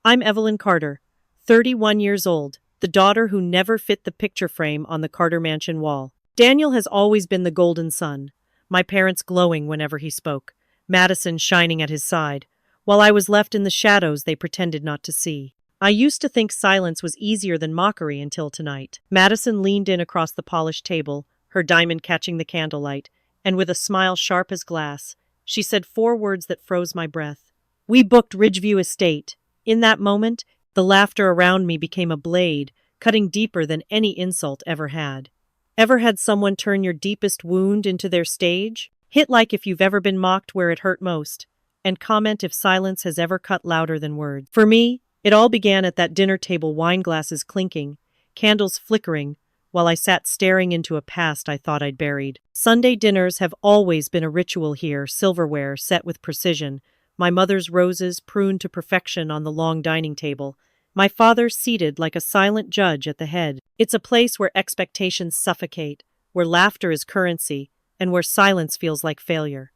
I'm Evelyn Carter, 31 years old, the daughter who never fit the picture frame on the Carter mansion wall. Daniel has always been the golden son, my parents glowing whenever he spoke, Madison shining at his side, while I was left in the shadows they pretended not to see. I used to think silence was easier than mockery until tonight. Madison leaned in across the polished table, her diamond catching the candlelight, and with a smile sharp as glass, she said 4 words that froze my breath. We booked Ridgeview Estate. In that moment, the laughter around me became a blade, cutting deeper than any insult ever had. Ever had someone turn your deepest wound into their stage? Hit like if you've ever been mocked where it hurt most, and comment if silence has ever cut louder than words. For me, it all began at that dinner table, wine glasses clinking, candles flickering, while I sat staring into a past I thought I'd buried. Sunday dinners have always been a ritual here, silverware set with precision, my mother's roses pruned to perfection on the long dining table, my father seated like a silent judge at the head. It's a place where expectations suffocate, where laughter is currency, and where silence feels like failure.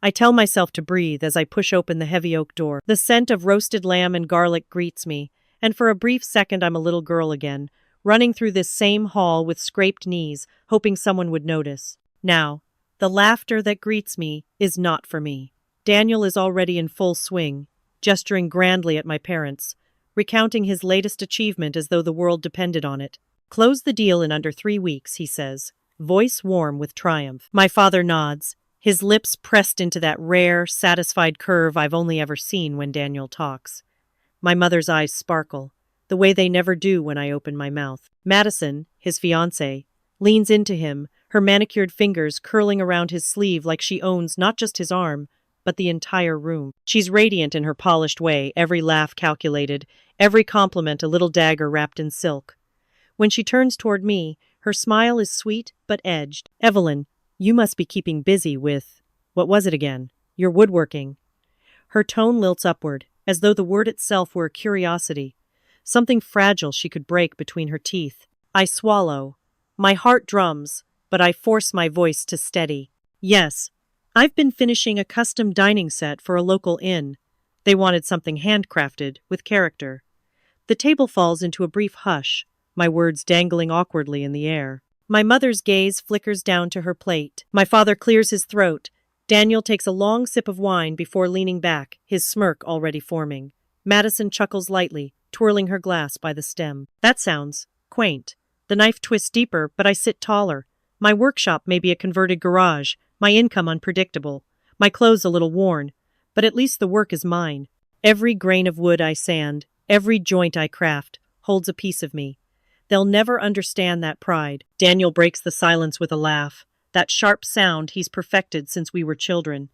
I tell myself to breathe as I push open the heavy oak door. The scent of roasted lamb and garlic greets me, and for a brief second I'm a little girl again, running through this same hall with scraped knees, hoping someone would notice. Now, the laughter that greets me is not for me. Daniel is already in full swing, gesturing grandly at my parents, recounting his latest achievement as though the world depended on it. Close the deal in under 3 weeks, he says, voice warm with triumph. My father nods, his lips pressed into that rare, satisfied curve I've only ever seen when Daniel talks. My mother's eyes sparkle, the way they never do when I open my mouth. Madison, his fiancée, leans into him, her manicured fingers curling around his sleeve like she owns not just his arm, but the entire room. She's radiant in her polished way, every laugh calculated, every compliment a little dagger wrapped in silk. When she turns toward me, her smile is sweet but edged. Evelyn, you must be keeping busy with, what was it again? Your woodworking. Her tone lilts upward, as though the word itself were a curiosity, something fragile she could break between her teeth. I swallow. My heart drums, but I force my voice to steady. Yes, I've been finishing a custom dining set for a local inn. They wanted something handcrafted, with character. The table falls into a brief hush, my words dangling awkwardly in the air. My mother's gaze flickers down to her plate. My father clears his throat. Daniel takes a long sip of wine before leaning back, his smirk already forming. Madison chuckles lightly, twirling her glass by the stem. That sounds quaint. The knife twists deeper, but I sit taller. My workshop may be a converted garage, my income unpredictable, my clothes a little worn, but at least the work is mine. Every grain of wood I sand, every joint I craft, holds a piece of me. They'll never understand that pride. Daniel breaks the silence with a laugh, that sharp sound he's perfected since we were children.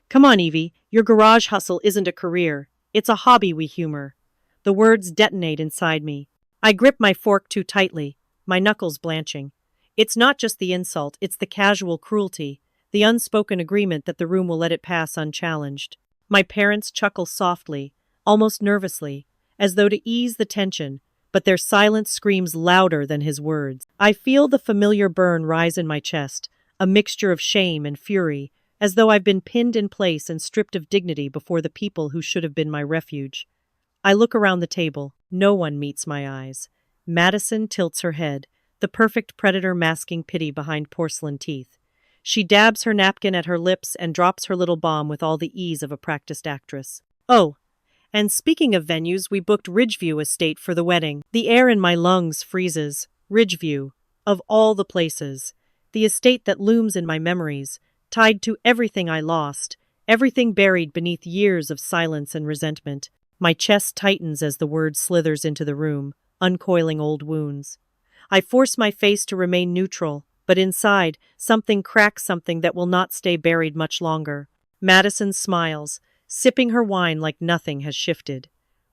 Come on, Evie, your garage hustle isn't a career. It's a hobby we humor. The words detonate inside me. I grip my fork too tightly, my knuckles blanching. It's not just the insult, it's the casual cruelty, the unspoken agreement that the room will let it pass unchallenged. My parents chuckle softly, almost nervously, as though to ease the tension, but their silence screams louder than his words. I feel the familiar burn rise in my chest, a mixture of shame and fury, as though I've been pinned in place and stripped of dignity before the people who should have been my refuge. I look around the table. No one meets my eyes. Madison tilts her head, the perfect predator masking pity behind porcelain teeth. She dabs her napkin at her lips and drops her little bomb with all the ease of a practiced actress. Oh, and speaking of venues, we booked Ridgeview Estate for the wedding. The air in my lungs freezes. Ridgeview, of all the places. The estate that looms in my memories, tied to everything I lost, everything buried beneath years of silence and resentment. My chest tightens as the word slithers into the room, uncoiling old wounds. I force my face to remain neutral, but inside, something cracks, something that will not stay buried much longer. Madison smiles, sipping her wine like nothing has shifted.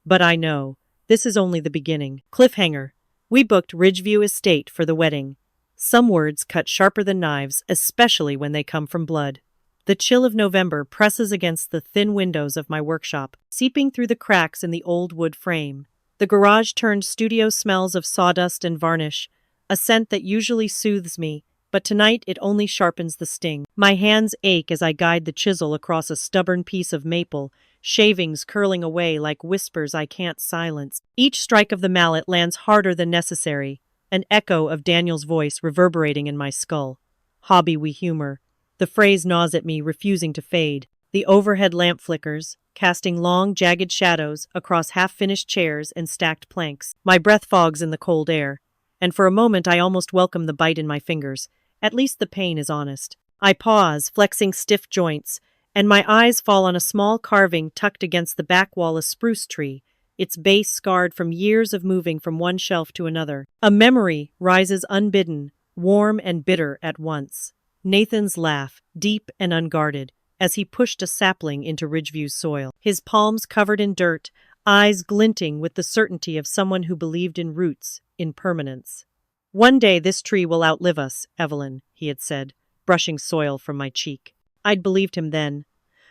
But I know, this is only the beginning. Cliffhanger. We booked Ridgeview Estate for the wedding. Some words cut sharper than knives, especially when they come from blood. The chill of November presses against the thin windows of my workshop, seeping through the cracks in the old wood frame. The garage-turned studio smells of sawdust and varnish, a scent that usually soothes me, but tonight it only sharpens the sting. My hands ache as I guide the chisel across a stubborn piece of maple, shavings curling away like whispers I can't silence. Each strike of the mallet lands harder than necessary, an echo of Daniel's voice reverberating in my skull. Hobby we humor. The phrase gnaws at me, refusing to fade. The overhead lamp flickers, casting long, jagged shadows across half-finished chairs and stacked planks. My breath fogs in the cold air, and for a moment I almost welcome the bite in my fingers. At least the pain is honest. I pause, flexing stiff joints, and my eyes fall on a small carving tucked against the back wall, a spruce tree, its base scarred from years of moving from one shelf to another. A memory rises unbidden, warm and bitter at once. Nathan's laugh, deep and unguarded, as he pushed a sapling into Ridgeview's soil. His palms covered in dirt, eyes glinting with the certainty of someone who believed in roots, in permanence. "One day this tree will outlive us, Evelyn," he had said, brushing soil from my cheek. I'd believed him then.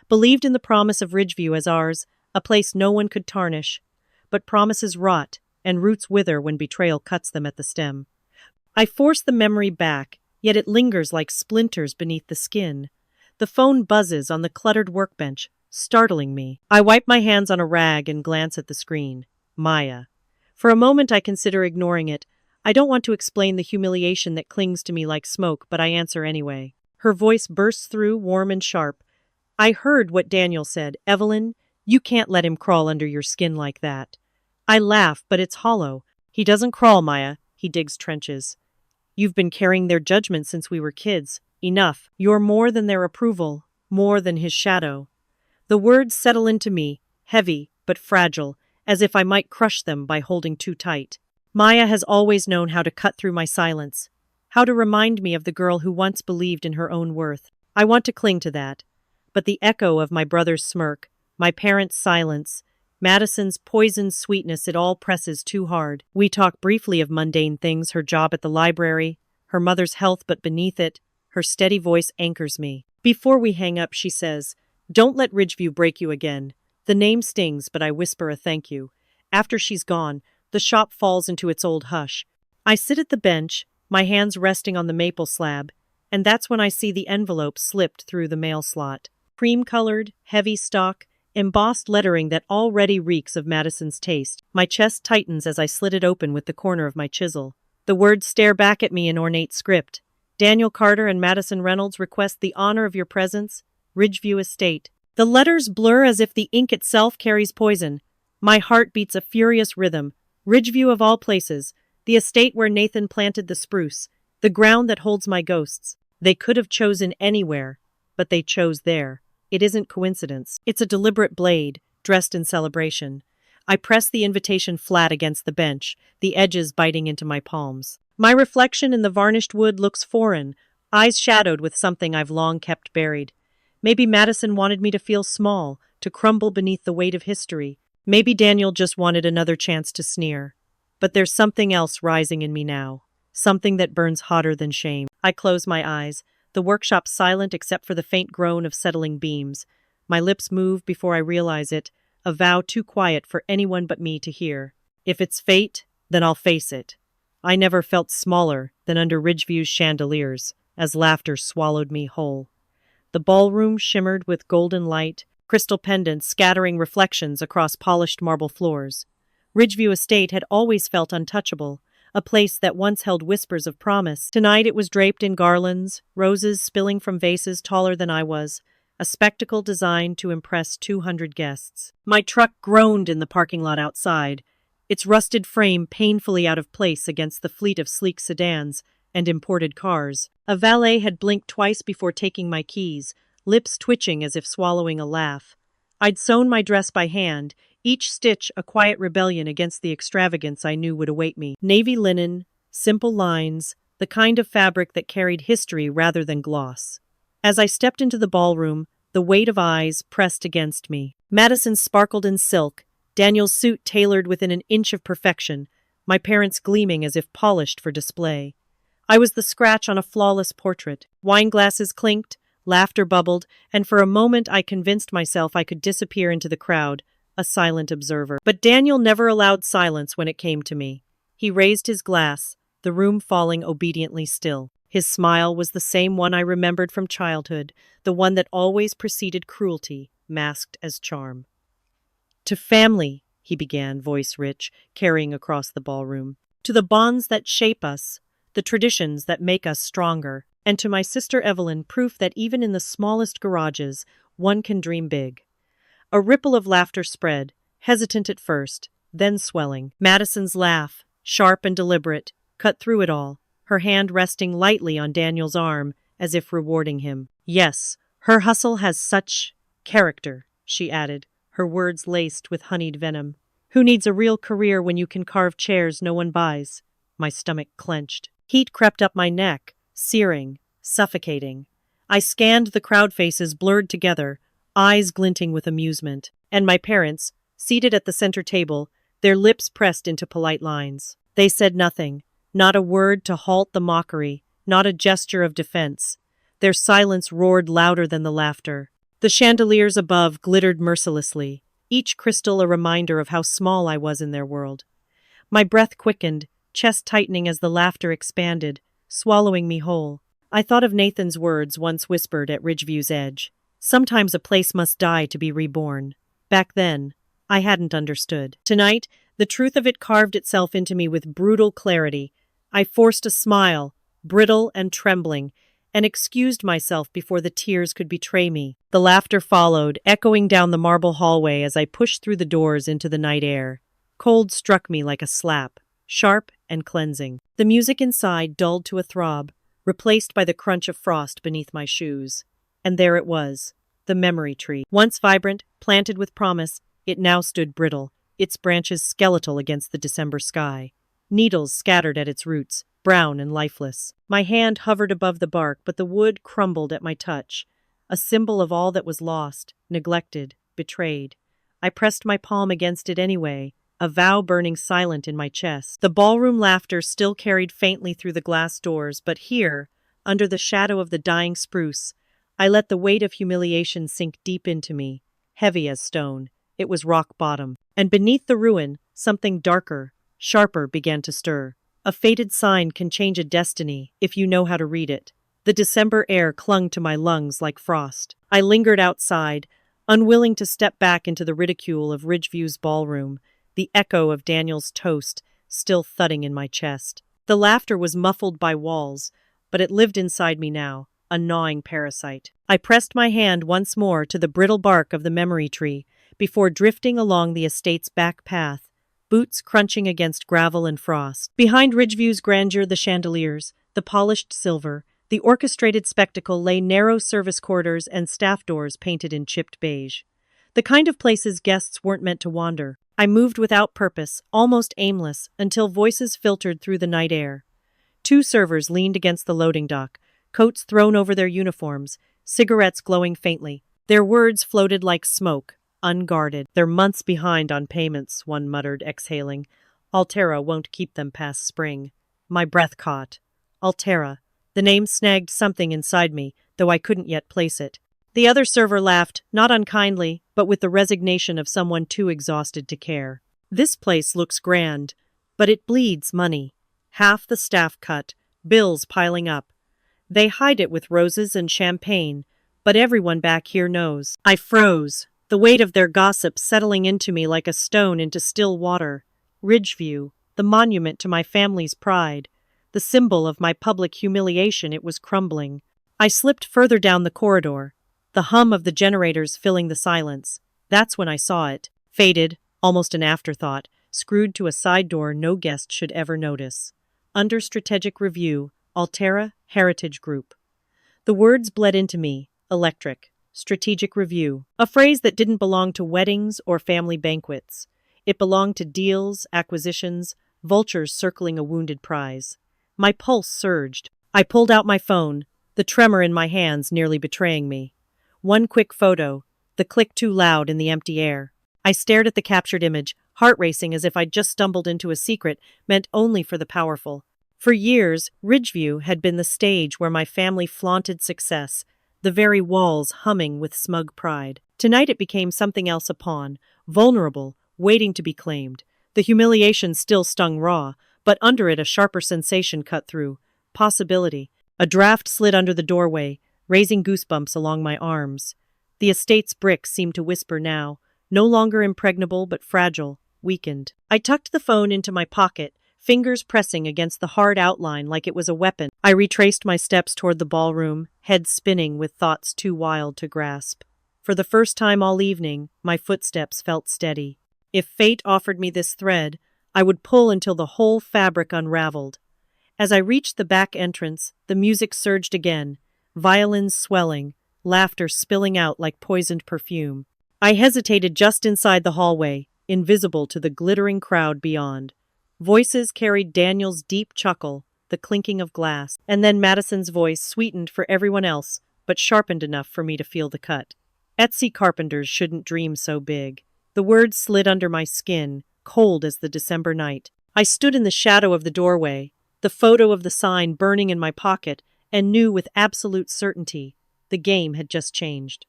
Believed in the promise of Ridgeview as ours, a place no one could tarnish. But promises rot, and roots wither when betrayal cuts them at the stem. I force the memory back, yet it lingers like splinters beneath the skin. The phone buzzes on the cluttered workbench, startling me. I wipe my hands on a rag and glance at the screen. Maya. For a moment I consider ignoring it. I don't want to explain the humiliation that clings to me like smoke, but I answer anyway. Her voice bursts through, warm and sharp. "I heard what Daniel said. Evelyn, you can't let him crawl under your skin like that." I laugh, but it's hollow. "He doesn't crawl, Maya. He digs trenches. You've been carrying their judgment since we were kids. Enough. You're more than their approval, more than his shadow." The words settle into me, heavy but fragile, as if I might crush them by holding too tight. Maya has always known how to cut through my silence, how to remind me of the girl who once believed in her own worth. I want to cling to that. But the echo of my brother's smirk, my parents' silence, Madison's poisoned sweetness, it all presses too hard. We talk briefly of mundane things, her job at the library, her mother's health, but beneath it, her steady voice anchors me. Before we hang up, she says, "Don't let Ridgeview break you again." The name stings, but I whisper a thank you. After she's gone, the shop falls into its old hush. I sit at the bench, my hands resting on the maple slab, and that's when I see the envelope slipped through the mail slot. Cream-colored, heavy stock, embossed lettering that already reeks of Madison's taste. My chest tightens as I slit it open with the corner of my chisel. The words stare back at me in ornate script. "Daniel Carter and Madison Reynolds request the honor of your presence, Ridgeview Estate." The letters blur as if the ink itself carries poison. My heart beats a furious rhythm. Ridgeview of all places, the estate where Nathan planted the spruce, the ground that holds my ghosts. They could have chosen anywhere, but they chose there. It isn't coincidence. It's a deliberate blade, dressed in celebration. I press the invitation flat against the bench, the edges biting into my palms. My reflection in the varnished wood looks foreign, eyes shadowed with something I've long kept buried. Maybe Madison wanted me to feel small, to crumble beneath the weight of history. Maybe Daniel just wanted another chance to sneer. But there's something else rising in me now. Something that burns hotter than shame. I close my eyes, the workshop silent except for the faint groan of settling beams. My lips move before I realize it, a vow too quiet for anyone but me to hear. If it's fate, then I'll face it. I never felt smaller than under Ridgeview's chandeliers, as laughter swallowed me whole. The ballroom shimmered with golden light, crystal pendants scattering reflections across polished marble floors. Ridgeview Estate had always felt untouchable, a place that once held whispers of promise. Tonight it was draped in garlands, roses spilling from vases taller than I was, a spectacle designed to impress 200 guests. My truck groaned in the parking lot outside, its rusted frame painfully out of place against the fleet of sleek sedans and imported cars. A valet had blinked twice before taking my keys, lips twitching as if swallowing a laugh. I'd sewn my dress by hand, each stitch a quiet rebellion against the extravagance I knew would await me. Navy linen, simple lines, the kind of fabric that carried history rather than gloss. As I stepped into the ballroom, the weight of eyes pressed against me. Madison sparkled in silk, Daniel's suit tailored within an inch of perfection, my parents gleaming as if polished for display. I was the scratch on a flawless portrait. Wine glasses clinked, laughter bubbled, and for a moment I convinced myself I could disappear into the crowd, a silent observer. But Daniel never allowed silence when it came to me. He raised his glass, the room falling obediently still. His smile was the same one I remembered from childhood, the one that always preceded cruelty, masked as charm. To family, he began, voice rich, carrying across the ballroom. To the bonds that shape us, the traditions that make us stronger. And to my sister Evelyn, proof that even in the smallest garages, one can dream big. A ripple of laughter spread, hesitant at first, then swelling. Madison's laugh, sharp and deliberate, cut through it all, her hand resting lightly on Daniel's arm, as if rewarding him. Yes, her hustle has such character, she added, her words laced with honeyed venom. Who needs a real career when you can carve chairs no one buys? My stomach clenched. Heat crept up my neck, searing, suffocating. I scanned the crowd faces blurred together, eyes glinting with amusement, and my parents, seated at the center table, their lips pressed into polite lines. They said nothing, not a word to halt the mockery, not a gesture of defense. Their silence roared louder than the laughter. The chandeliers above glittered mercilessly, each crystal a reminder of how small I was in their world. My breath quickened, chest tightening as the laughter expanded, swallowing me whole. I thought of Nathan's words once whispered at Ridgeview's edge. Sometimes a place must die to be reborn. Back then, I hadn't understood. Tonight, the truth of it carved itself into me with brutal clarity. I forced a smile, brittle and trembling, and excused myself before the tears could betray me. The laughter followed, echoing down the marble hallway as I pushed through the doors into the night air. Cold struck me like a slap, sharp and cleansing. The music inside dulled to a throb, replaced by the crunch of frost beneath my shoes. And there it was, the memory tree. Once vibrant, planted with promise, it now stood brittle, its branches skeletal against the December sky. Needles scattered at its roots, brown and lifeless. My hand hovered above the bark, but the wood crumbled at my touch, a symbol of all that was lost, neglected, betrayed. I pressed my palm against it anyway, a vow burning silent in my chest. The ballroom laughter still carried faintly through the glass doors, but here, under the shadow of the dying spruce, I let the weight of humiliation sink deep into me, heavy as stone. It was rock bottom. And beneath the ruin, something darker, sharper began to stir. A fated sign can change a destiny if you know how to read it. The December air clung to my lungs like frost. I lingered outside, unwilling to step back into the ridicule of Ridgeview's ballroom, the echo of Daniel's toast still thudding in my chest. The laughter was muffled by walls, but it lived inside me now, a gnawing parasite. I pressed my hand once more to the brittle bark of the memory tree before drifting along the estate's back path, boots crunching against gravel and frost. Behind Ridgeview's grandeur, the chandeliers, the polished silver, the orchestrated spectacle lay narrow service corridors and staff doors painted in chipped beige. The kind of places guests weren't meant to wander. I moved without purpose, almost aimless, until voices filtered through the night air. Two servers leaned against the loading dock, coats thrown over their uniforms, cigarettes glowing faintly. Their words floated like smoke, unguarded. They're months behind on payments, one muttered, exhaling. Altera won't keep them past spring. My breath caught. Altera. The name snagged something inside me, though I couldn't yet place it. The other server laughed, not unkindly, but with the resignation of someone too exhausted to care. This place looks grand, but it bleeds money. Half the staff cut, bills piling up. They hide it with roses and champagne, but everyone back here knows. I froze, the weight of their gossip settling into me like a stone into still water. Ridgeview, the monument to my family's pride, the symbol of my public humiliation, it was crumbling. I slipped further down the corridor, the hum of the generators filling the silence. That's when I saw it, faded, almost an afterthought, screwed to a side door no guest should ever notice. Under strategic review, Altera Heritage Group. The words bled into me, electric, strategic review, a phrase that didn't belong to weddings or family banquets. It belonged to deals, acquisitions, vultures circling a wounded prize. My pulse surged. I pulled out my phone, the tremor in my hands nearly betraying me. One quick photo, the click too loud in the empty air. I stared at the captured image, heart racing as if I'd just stumbled into a secret meant only for the powerful. For years, Ridgeview had been the stage where my family flaunted success, the very walls humming with smug pride. Tonight it became something else, a pawn, vulnerable, waiting to be claimed. The humiliation still stung raw, but under it a sharper sensation cut through. Possibility. A draft slid under the doorway, raising goosebumps along my arms. The estate's bricks seemed to whisper now, no longer impregnable but fragile, weakened. I tucked the phone into my pocket, fingers pressing against the hard outline like it was a weapon. I retraced my steps toward the ballroom, head spinning with thoughts too wild to grasp. For the first time all evening, my footsteps felt steady. If fate offered me this thread, I would pull until the whole fabric unraveled. As I reached the back entrance, the music surged again, violins swelling, laughter spilling out like poisoned perfume. I hesitated just inside the hallway, invisible to the glittering crowd beyond. Voices carried Daniel's deep chuckle, the clinking of glass, and then Madison's voice sweetened for everyone else, but sharpened enough for me to feel the cut. Etsy carpenters shouldn't dream so big. The words slid under my skin, cold as the December night. I stood in the shadow of the doorway, the photo of the sign burning in my pocket, and knew with absolute certainty the game had just changed.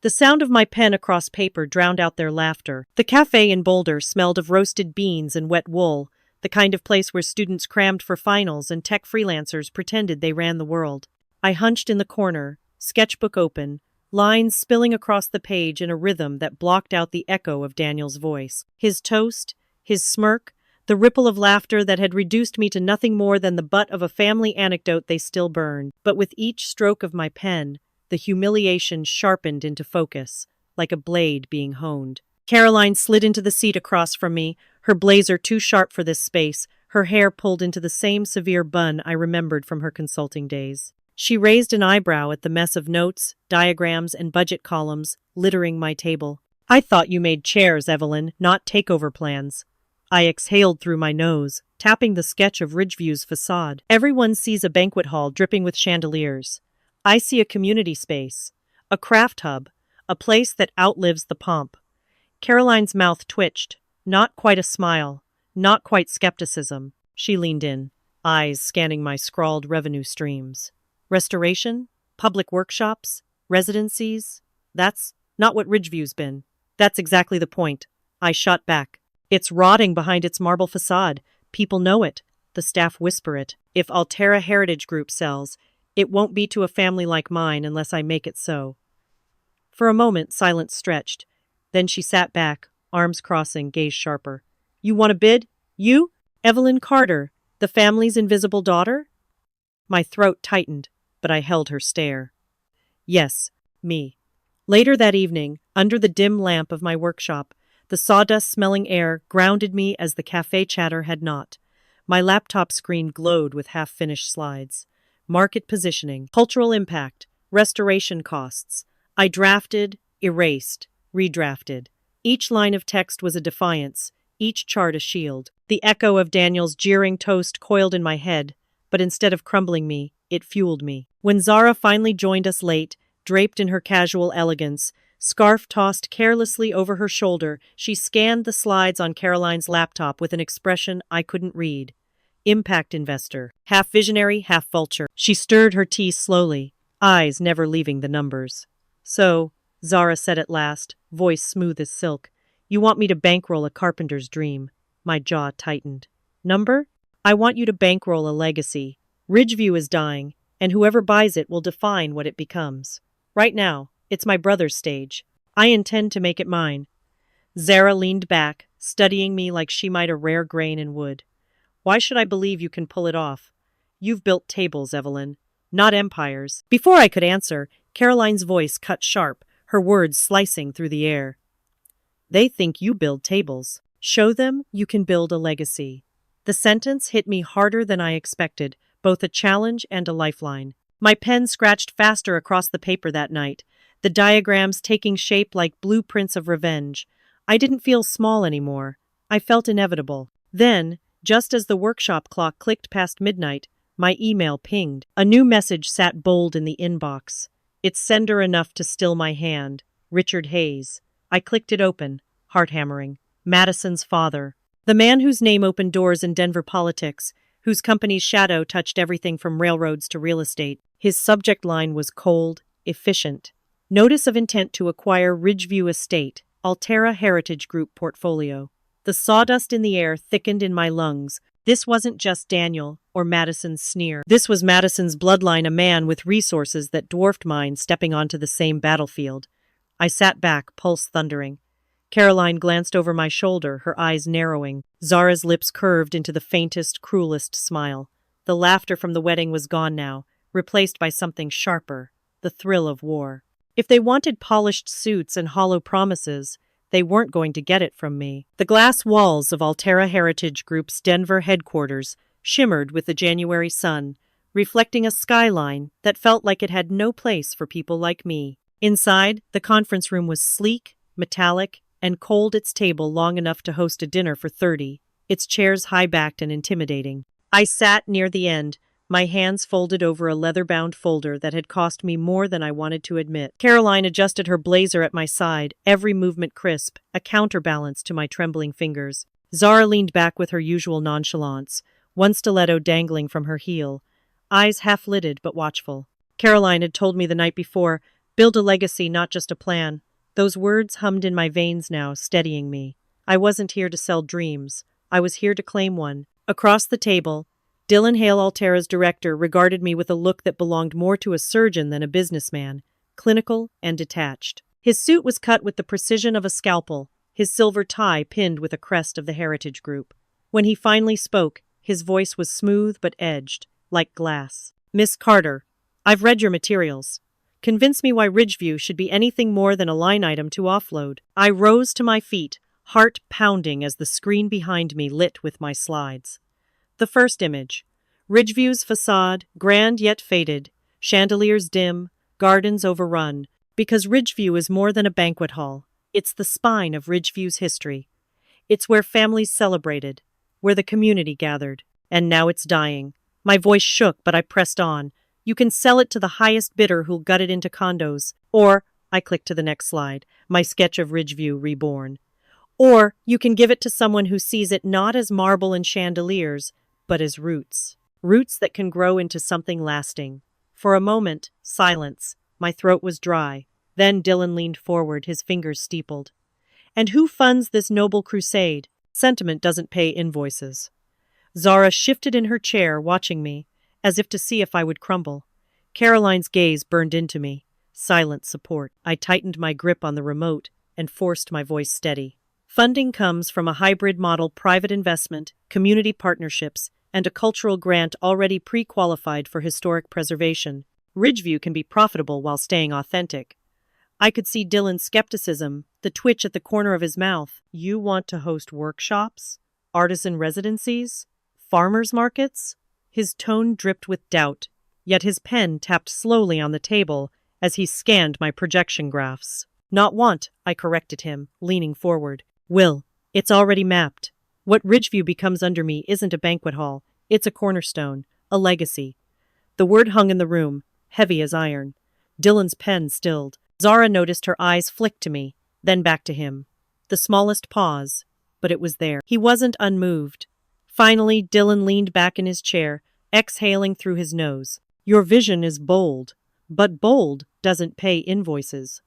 The sound of my pen across paper drowned out their laughter. The cafe in Boulder smelled of roasted beans and wet wool, the kind of place where students crammed for finals and tech freelancers pretended they ran the world. I hunched in the corner, sketchbook open, lines spilling across the page in a rhythm that blocked out the echo of Daniel's voice. His toast, his smirk, the ripple of laughter that had reduced me to nothing more than the butt of a family anecdote they still burned. But with each stroke of my pen, the humiliation sharpened into focus, like a blade being honed. Caroline slid into the seat across from me, her blazer too sharp for this space, her hair pulled into the same severe bun I remembered from her consulting days. She raised an eyebrow at the mess of notes, diagrams, and budget columns littering my table. "I thought you made chairs, Evelyn, not takeover plans." I exhaled through my nose, tapping the sketch of Ridgeview's facade. Everyone sees a banquet hall dripping with chandeliers. I see a community space, a craft hub, a place that outlives the pomp. Caroline's mouth twitched, not quite a smile, not quite skepticism. She leaned in, eyes scanning my scrawled revenue streams. Restoration? Public workshops? Residencies? That's not what Ridgeview's been. That's exactly the point. I shot back. It's rotting behind its marble facade. People know it. The staff whisper it. If Altera Heritage Group sells, it won't be to a family like mine unless I make it so. For a moment, silence stretched. Then she sat back, arms crossing, gaze sharper. "You want a bid? You? Evelyn Carter, the family's invisible daughter?" My throat tightened, but I held her stare. Yes, me. Later that evening, under the dim lamp of my workshop, the sawdust-smelling air grounded me as the cafe chatter had not. My laptop screen glowed with half-finished slides. Market positioning, cultural impact, restoration costs. I drafted, erased, redrafted. Each line of text was a defiance, each chart a shield. The echo of Daniel's jeering toast coiled in my head, but instead of crumbling me, it fueled me. When Zara finally joined us late, draped in her casual elegance, scarf tossed carelessly over her shoulder, she scanned the slides on Caroline's laptop with an expression I couldn't read. Impact investor, half visionary, half vulture. She stirred her tea slowly, eyes never leaving the numbers. "So," Zara said at last, voice smooth as silk, "you want me to bankroll a carpenter's dream." My jaw tightened. "Number? I want you to bankroll a legacy. Ridgeview is dying, and whoever buys it will define what it becomes. Right now, it's my brother's stage. I intend to make it mine." Zara leaned back, studying me like she might a rare grain in wood. "Why should I believe you can pull it off? You've built tables, Evelyn, not empires." Before I could answer, Caroline's voice cut sharp, her words slicing through the air. "They think you build tables. Show them you can build a legacy." The sentence hit me harder than I expected, both a challenge and a lifeline. My pen scratched faster across the paper that night, the diagrams taking shape like blueprints of revenge. I didn't feel small anymore. I felt inevitable. Then, just as the workshop clock clicked past midnight, my email pinged. A new message sat bold in the inbox. Its sender enough to still my hand. Richard Hayes. I clicked it open, heart hammering. Madison's father. The man whose name opened doors in Denver politics, whose company's shadow touched everything from railroads to real estate. His subject line was cold, efficient. Notice of intent to acquire Ridgeview Estate, Altera Heritage Group portfolio. The sawdust in the air thickened in my lungs. This wasn't just Daniel or Madison's sneer. This was Madison's bloodline, a man with resources that dwarfed mine stepping onto the same battlefield. I sat back, pulse thundering. Caroline glanced over my shoulder, her eyes narrowing. Zara's lips curved into the faintest, cruelest smile. The laughter from the wedding was gone now, replaced by something sharper, the thrill of war. If they wanted polished suits and hollow promises, they weren't going to get it from me. The glass walls of Altera Heritage Group's Denver headquarters shimmered with the January sun, reflecting a skyline that felt like it had no place for people like me. Inside, the conference room was sleek, metallic, and cold, its table long enough to host a dinner for 30, its chairs high-backed and intimidating. I sat near the end, my hands folded over a leather-bound folder that had cost me more than I wanted to admit. Caroline adjusted her blazer at my side, every movement crisp, a counterbalance to my trembling fingers. Zara leaned back with her usual nonchalance, one stiletto dangling from her heel, eyes half-lidded but watchful. Caroline had told me the night before, "Build a legacy, not just a plan." Those words hummed in my veins now, steadying me. I wasn't here to sell dreams. I was here to claim one. Across the table, Dylan Hale, Altera's director, regarded me with a look that belonged more to a surgeon than a businessman, clinical and detached. His suit was cut with the precision of a scalpel, his silver tie pinned with a crest of the Heritage Group. When he finally spoke, his voice was smooth but edged, like glass. "Miss Carter, I've read your materials. Convince me why Ridgeview should be anything more than a line item to offload." I rose to my feet, heart pounding as the screen behind me lit with my slides. The first image. Ridgeview's facade, grand yet faded, chandeliers dim, gardens overrun, because Ridgeview is more than a banquet hall. It's the spine of Ridgeview's history. It's where families celebrated, where the community gathered. And now it's dying. My voice shook, but I pressed on. "You can sell it to the highest bidder who'll gut it into condos. Or," I clicked to the next slide, my sketch of Ridgeview reborn. "Or you can give it to someone who sees it not as marble and chandeliers, but as roots. Roots that can grow into something lasting." For a moment, silence. My throat was dry. Then Dylan leaned forward, his fingers steepled. "And who funds this noble crusade? Sentiment doesn't pay invoices." Zara shifted in her chair, watching me, as if to see if I would crumble. Caroline's gaze burned into me. Silent support. I tightened my grip on the remote and forced my voice steady. "Funding comes from a hybrid model: private investment, community partnerships, and a cultural grant already pre-qualified for historic preservation. Ridgeview can be profitable while staying authentic." I could see Dylan's skepticism, the twitch at the corner of his mouth. "You want to host workshops? Artisan residencies? Farmers markets?" His tone dripped with doubt, yet his pen tapped slowly on the table as he scanned my projection graphs. "Not want," I corrected him, leaning forward. "Will, it's already mapped. What Ridgeview becomes under me isn't a banquet hall. It's a cornerstone, a legacy." The word hung in the room, heavy as iron. Dylan's pen stilled. Zara noticed her eyes flick to me, then back to him. The smallest pause, but it was there. He wasn't unmoved. Finally, Dylan leaned back in his chair, exhaling through his nose. "Your vision is bold, but bold doesn't pay invoices."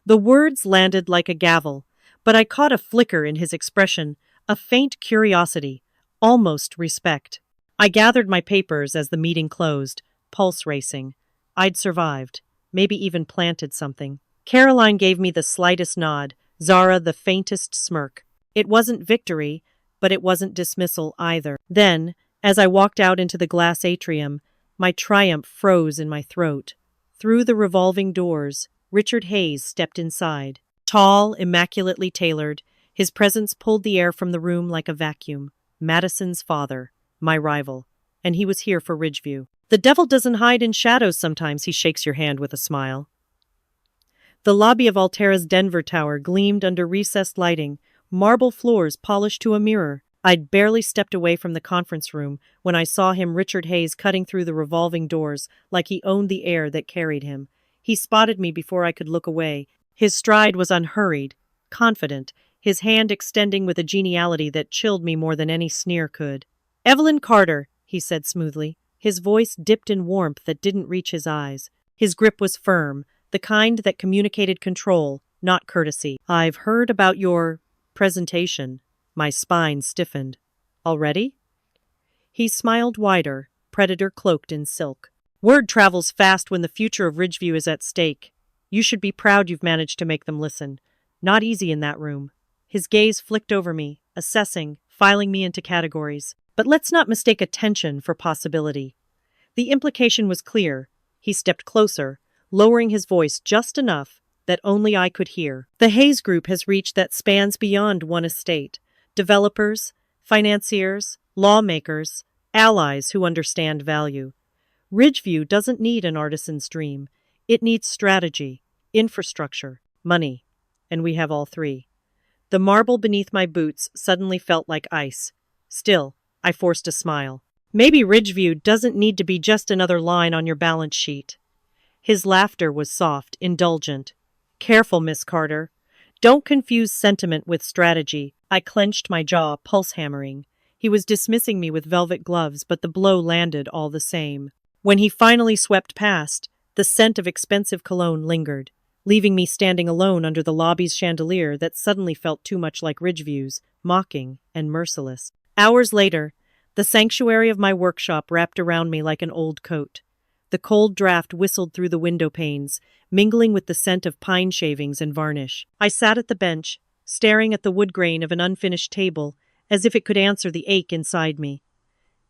The words landed like a gavel, but I caught a flicker in his expression, a faint curiosity, almost respect. I gathered my papers as the meeting closed, pulse racing. I'd survived, maybe even planted something. Caroline gave me the slightest nod, Zara the faintest smirk. It wasn't victory, but it wasn't dismissal either. Then, as I walked out into the glass atrium, my triumph froze in my throat. Through the revolving doors, Richard Hayes stepped inside. Tall, immaculately tailored, his presence pulled the air from the room like a vacuum. Madison's father, my rival, and he was here for Ridgeview. "The devil doesn't hide in shadows sometimes," he shakes your hand with a smile. The lobby of Altera's Denver Tower gleamed under recessed lighting, marble floors polished to a mirror. I'd barely stepped away from the conference room when I saw him, Richard Hayes, cutting through the revolving doors like he owned the air that carried him. He spotted me before I could look away. His stride was unhurried, confident, his hand extending with a geniality that chilled me more than any sneer could. "Evelyn Carter," he said smoothly. His voice dipped in warmth that didn't reach his eyes. His grip was firm, the kind that communicated control, not courtesy. "I've heard about your presentation." My spine stiffened. "Already?" He smiled wider, predator cloaked in silk. "Word travels fast when the future of Ridgeview is at stake. You should be proud you've managed to make them listen. Not easy in that room." His gaze flicked over me, assessing, filing me into categories. But let's not mistake attention for possibility. The implication was clear. He stepped closer, lowering his voice just enough that only I could hear. The Hayes Group has reached that spans beyond one estate. Developers, financiers, lawmakers, allies who understand value. Ridgeview doesn't need an artisan's dream. It needs strategy, infrastructure, money. And we have all three. The marble beneath my boots suddenly felt like ice. Still, I forced a smile. Maybe Ridgeview doesn't need to be just another line on your balance sheet. His laughter was soft, indulgent. Careful, Miss Carter. Don't confuse sentiment with strategy. I clenched my jaw, pulse hammering. He was dismissing me with velvet gloves, but the blow landed all the same. When he finally swept past, the scent of expensive cologne lingered, leaving me standing alone under the lobby's chandelier that suddenly felt too much like Ridgeview's, mocking and merciless. Hours later, the sanctuary of my workshop wrapped around me like an old coat. The cold draft whistled through the window panes, mingling with the scent of pine shavings and varnish. I sat at the bench, staring at the wood grain of an unfinished table, as if it could answer the ache inside me.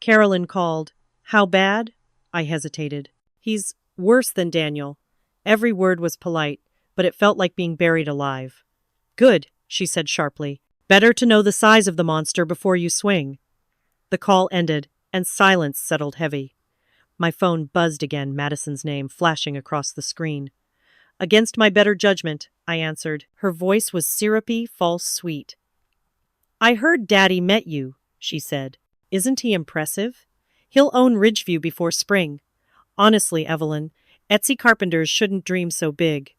Carolyn called. "How bad?" I hesitated. "He's worse than Daniel." Every word was polite, but it felt like being buried alive. "Good," she said sharply. "Better to know the size of the monster before you swing." The call ended, and silence settled heavy. My phone buzzed again, Madison's name flashing across the screen. "Against my better judgment," I answered. Her voice was syrupy, false sweet. "I heard Daddy met you," she said. "Isn't he impressive? He'll own Ridgeview before spring. Honestly, Evelyn, Etsy carpenters shouldn't dream so big."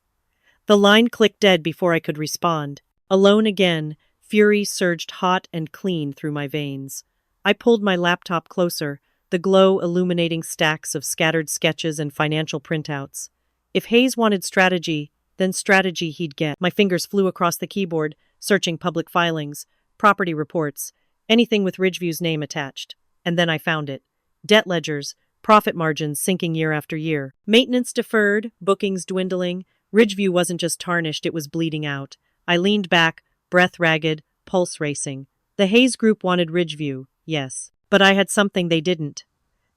The line clicked dead before I could respond. Alone again, fury surged hot and clean through my veins. I pulled my laptop closer, the glow illuminating stacks of scattered sketches and financial printouts. If Hayes wanted strategy, then strategy he'd get. My fingers flew across the keyboard, searching public filings, property reports, anything with Ridgeview's name attached. And then I found it. Debt ledgers, profit margins sinking year after year. Maintenance deferred, bookings dwindling. Ridgeview wasn't just tarnished, it was bleeding out. I leaned back, breath ragged, pulse racing. The Hayes Group wanted Ridgeview, yes. But I had something they didn't.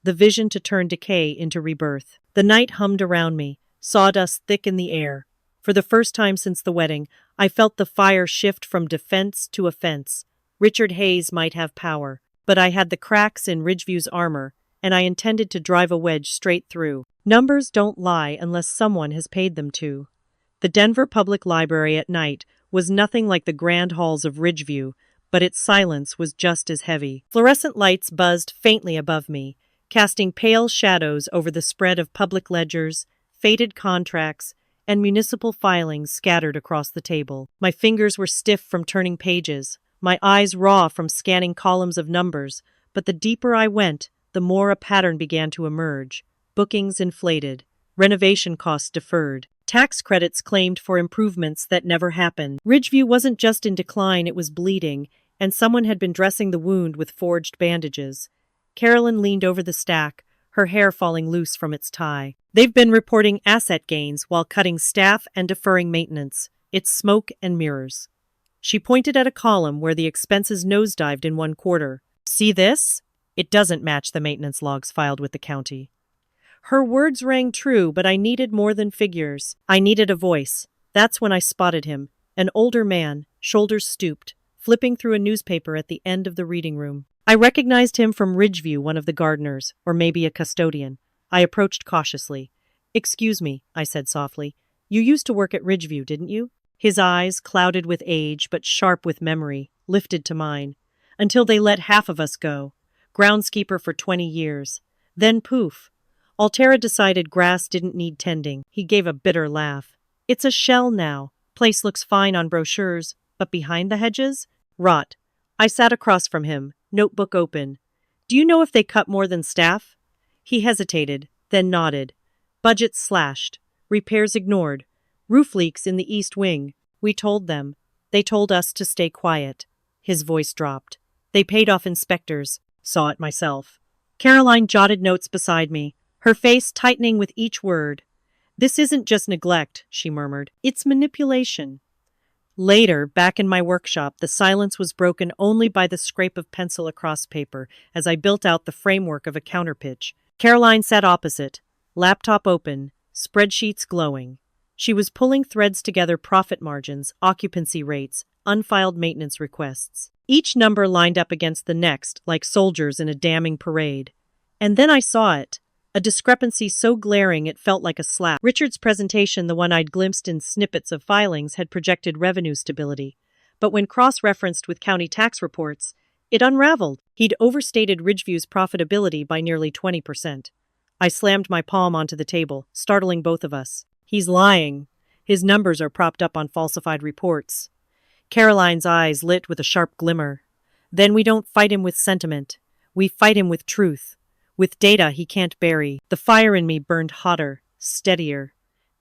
The vision to turn decay into rebirth. The night hummed around me, sawdust thick in the air. For the first time since the wedding, I felt the fire shift from defense to offense. Richard Hayes might have power, but I had the cracks in Ridgeview's armor, and I intended to drive a wedge straight through. Numbers don't lie unless someone has paid them to. The Denver Public Library at night was nothing like the grand halls of Ridgeview, but its silence was just as heavy. Fluorescent lights buzzed faintly above me, casting pale shadows over the spread of public ledgers, faded contracts, and municipal filings scattered across the table. My fingers were stiff from turning pages, my eyes raw from scanning columns of numbers, but the deeper I went, the more a pattern began to emerge. Bookings inflated, renovation costs deferred, tax credits claimed for improvements that never happened. Ridgeview wasn't just in decline, it was bleeding, and someone had been dressing the wound with forged bandages. Carolyn leaned over the stack, her hair falling loose from its tie. "They've been reporting asset gains while cutting staff and deferring maintenance. It's smoke and mirrors." She pointed at a column where the expenses nosedived in one quarter. "See this? It doesn't match the maintenance logs filed with the county." Her words rang true, but I needed more than figures. I needed a voice. That's when I spotted him, an older man, shoulders stooped, flipping through a newspaper at the end of the reading room. I recognized him from Ridgeview, one of the gardeners, or maybe a custodian. I approached cautiously. "Excuse me," I said softly. "You used to work at Ridgeview, didn't you?" His eyes, clouded with age but sharp with memory, lifted to mine. "Until they let half of us go. Groundskeeper for 20 years. Then poof. Altera decided grass didn't need tending." He gave a bitter laugh. "It's a shell now. Place looks fine on brochures, but behind the hedges? Rot." I sat across from him, notebook open. "Do you know if they cut more than staff?" He hesitated, then nodded. "Budgets slashed. Repairs ignored. Roof leaks in the east wing. We told them. They told us to stay quiet." His voice dropped. "They paid off inspectors. Saw it myself." Caroline jotted notes beside me, her face tightening with each word. "This isn't just neglect," she murmured. "It's manipulation." Later, back in my workshop, the silence was broken only by the scrape of pencil across paper as I built out the framework of a counterpitch. Caroline sat opposite, laptop open, spreadsheets glowing. She was pulling threads together: profit margins, occupancy rates, unfiled maintenance requests. Each number lined up against the next, like soldiers in a damning parade. And then I saw it. A discrepancy so glaring it felt like a slap. Richard's presentation, the one I'd glimpsed in snippets of filings, had projected revenue stability. But when cross-referenced with county tax reports, it unraveled. He'd overstated Ridgeview's profitability by nearly 20%. I slammed my palm onto the table, startling both of us. He's lying. His numbers are propped up on falsified reports. Caroline's eyes lit with a sharp glimmer. Then we don't fight him with sentiment. We fight him with truth. With data he can't bury. The fire in me burned hotter, steadier.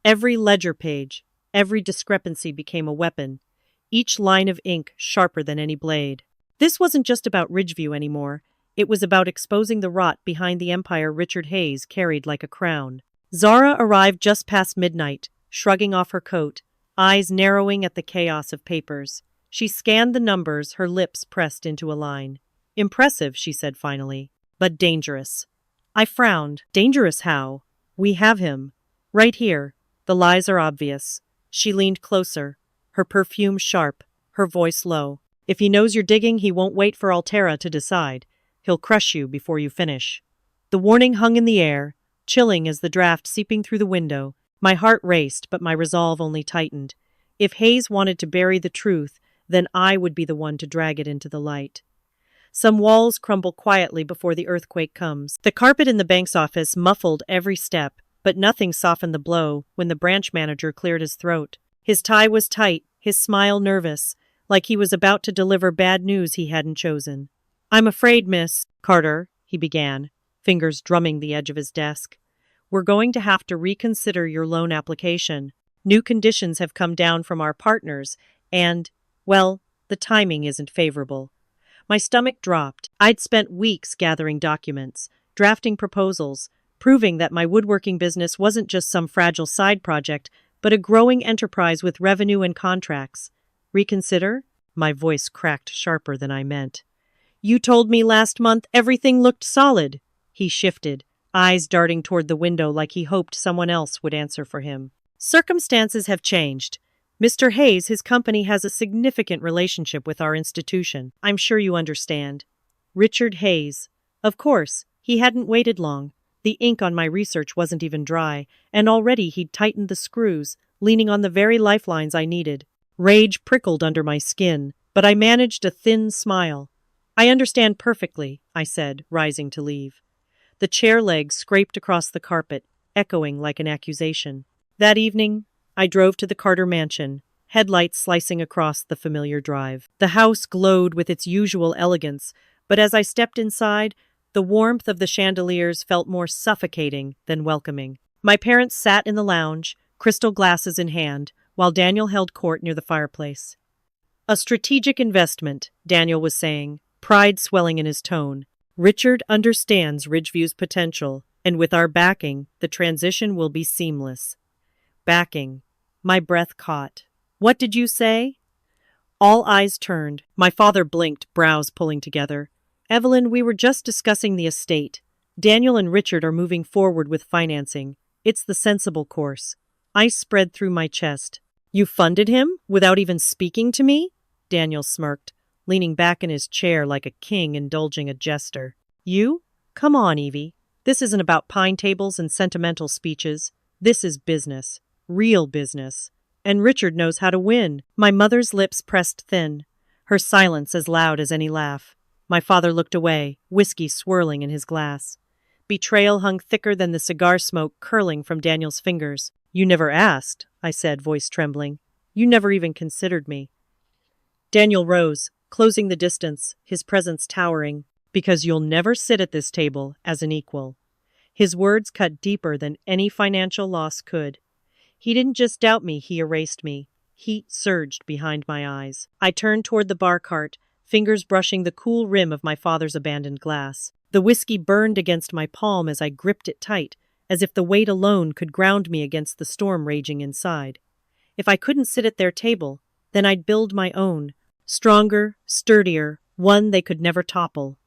Every ledger page, every discrepancy became a weapon, each line of ink sharper than any blade. This wasn't just about Ridgeview anymore. It was about exposing the rot behind the empire Richard Hayes carried like a crown. Zara arrived just past midnight, shrugging off her coat, eyes narrowing at the chaos of papers. She scanned the numbers, her lips pressed into a line. "Impressive," she said finally, "but dangerous." I frowned. "Dangerous how?" "We have him. Right here. The lies are obvious." She leaned closer, her perfume sharp, her voice low. "If he knows you're digging, he won't wait for Altera to decide. He'll crush you before you finish." The warning hung in the air, chilling as the draft seeping through the window. My heart raced, but my resolve only tightened. If Hayes wanted to bury the truth, then I would be the one to drag it into the light. Some walls crumble quietly before the earthquake comes. The carpet in the bank's office muffled every step, but nothing softened the blow when the branch manager cleared his throat. His tie was tight, his smile nervous, like he was about to deliver bad news he hadn't chosen. "I'm afraid, Miss Carter," he began, fingers drumming the edge of his desk. "We're going to have to reconsider your loan application. New conditions have come down from our partners, and, well, the timing isn't favorable." My stomach dropped. I'd spent weeks gathering documents, drafting proposals, proving that my woodworking business wasn't just some fragile side project, but a growing enterprise with revenue and contracts. "Reconsider?" My voice cracked sharper than I meant. "You told me last month everything looked solid." He shifted, eyes darting toward the window like he hoped someone else would answer for him. "Circumstances have changed. Mr. Hayes, his company has a significant relationship with our institution. I'm sure you understand." Richard Hayes. Of course, he hadn't waited long. The ink on my research wasn't even dry, and already he'd tightened the screws, leaning on the very lifelines I needed. Rage prickled under my skin, but I managed a thin smile. "I understand perfectly," I said, rising to leave. The chair legs scraped across the carpet, echoing like an accusation. That evening, I drove to the Carter mansion, headlights slicing across the familiar drive. The house glowed with its usual elegance, but as I stepped inside, the warmth of the chandeliers felt more suffocating than welcoming. My parents sat in the lounge, crystal glasses in hand, while Daniel held court near the fireplace. "A strategic investment," Daniel was saying, pride swelling in his tone. "Richard understands Ridgeview's potential, and with our backing, the transition will be seamless." Backing. My breath caught. "What did you say?" All eyes turned. My father blinked, brows pulling together. "Evelyn, we were just discussing the estate. Daniel and Richard are moving forward with financing. It's the sensible course." Ice spread through my chest. "You funded him? Without even speaking to me?" Daniel smirked, leaning back in his chair like a king indulging a jester. "You? Come on, Evie. This isn't about pine tables and sentimental speeches. This is business. Real business. And Richard knows how to win." My mother's lips pressed thin, her silence as loud as any laugh. My father looked away, whiskey swirling in his glass. Betrayal hung thicker than the cigar smoke curling from Daniel's fingers. "You never asked," I said, voice trembling. "You never even considered me." Daniel rose, closing the distance, his presence towering. "Because you'll never sit at this table as an equal." His words cut deeper than any financial loss could. He didn't just doubt me, he erased me. Heat surged behind my eyes. I turned toward the bar cart, fingers brushing the cool rim of my father's abandoned glass. The whiskey burned against my palm as I gripped it tight, as if the weight alone could ground me against the storm raging inside. If I couldn't sit at their table, Then I'd build my own. Stronger, sturdier, one they could never topple.